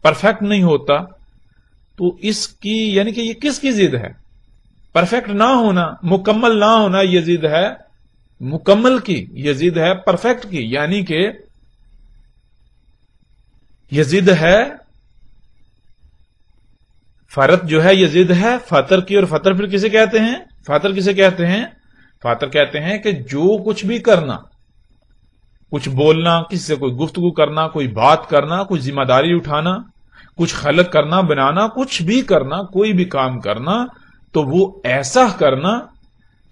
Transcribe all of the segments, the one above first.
Perfect नहीं होता, तो इसकी यानी कि ये किसकी जिद है? परफेक्ट ना होना, मुकम्मल ना होना, ये जिद है मुकम्मल की, ये जिद है परफेक्ट की। यानी कि ये जिद है फरत जो है, ये जिद है फतर की। और फतर फिर किसे कहते हैं? फातर किसे कहते हैं? फातर कहते हैं कि जो कुछ भी करना, कुछ बोलना, किसी से कोई गुफ्तगू करना, कोई बात करना, कुछ जिम्मेदारी उठाना, कुछ खलक करना, बनाना, कुछ भी करना, कोई भी काम करना, तो वो ऐसा करना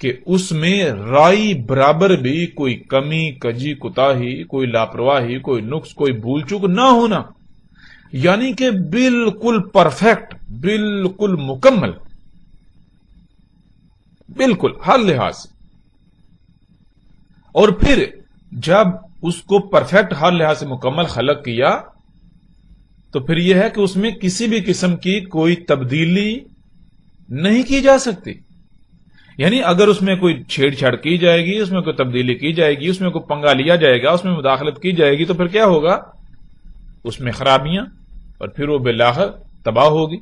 कि उसमें राई बराबर भी कोई कमी, कजी, कुताही, कोई लापरवाही, कोई नुक्स, कोई भूल चूक ना होना। यानी कि बिल्कुल परफेक्ट, बिल्कुल मुकम्मल, बिल्कुल हर लिहाज से। और फिर जब उसको परफेक्ट हर लिहाज से मुकम्मल खलक किया, तो फिर यह है कि उसमें किसी भी किस्म की कोई तब्दीली नहीं की जा सकती। यानी अगर उसमें कोई छेड़छाड़ की जाएगी, उसमें कोई तब्दीली की जाएगी, उसमें कोई पंगा लिया जाएगा, उसमें मुदाखलत की जाएगी, तो फिर क्या होगा? उसमें खराबियां, और फिर वो बिलाखिर तबाह होगी।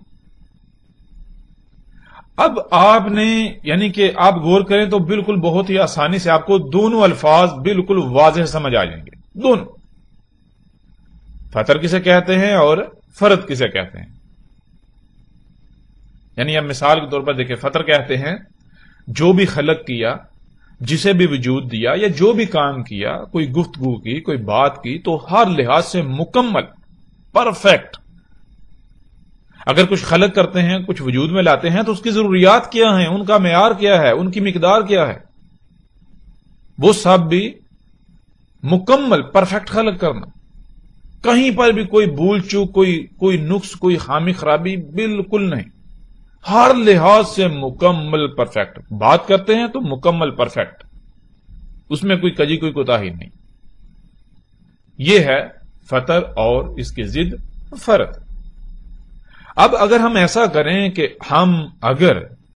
अब आपने यानी कि आप गौर करें तो बिल्कुल बहुत ही आसानी से आपको दोनों अल्फाज बिल्कुल वाज़ेह समझ आ जाएंगे। दोनों, फतर किसे कहते हैं और फर्द किसे कहते हैं। यानी अब मिसाल के तौर पर देखिए, फतर कहते हैं जो भी खलक किया, जिसे भी वजूद दिया, या जो भी काम किया, कोई गुफ्तगू की, कोई बात की, तो हर लिहाज से मुकम्मल, परफेक्ट। अगर कुछ खलक करते हैं, कुछ वजूद में लाते हैं, तो उसकी जरूरियात क्या है, उनका मेयार क्या है, उनकी मिकदार क्या है, वो सब भी मुकम्मल परफेक्ट खलक करना। कहीं पर भी कोई भूल चूक, कोई नुक्स, कोई खामी खराबी बिल्कुल नहीं, हर लिहाज से मुकम्मल परफेक्ट। बात करते हैं तो मुकम्मल परफेक्ट, उसमें कोई कजी, कोई कोताही नहीं। यह है फतर और इसकी जिद फर्द। अब अगर हम ऐसा करें कि हम अगर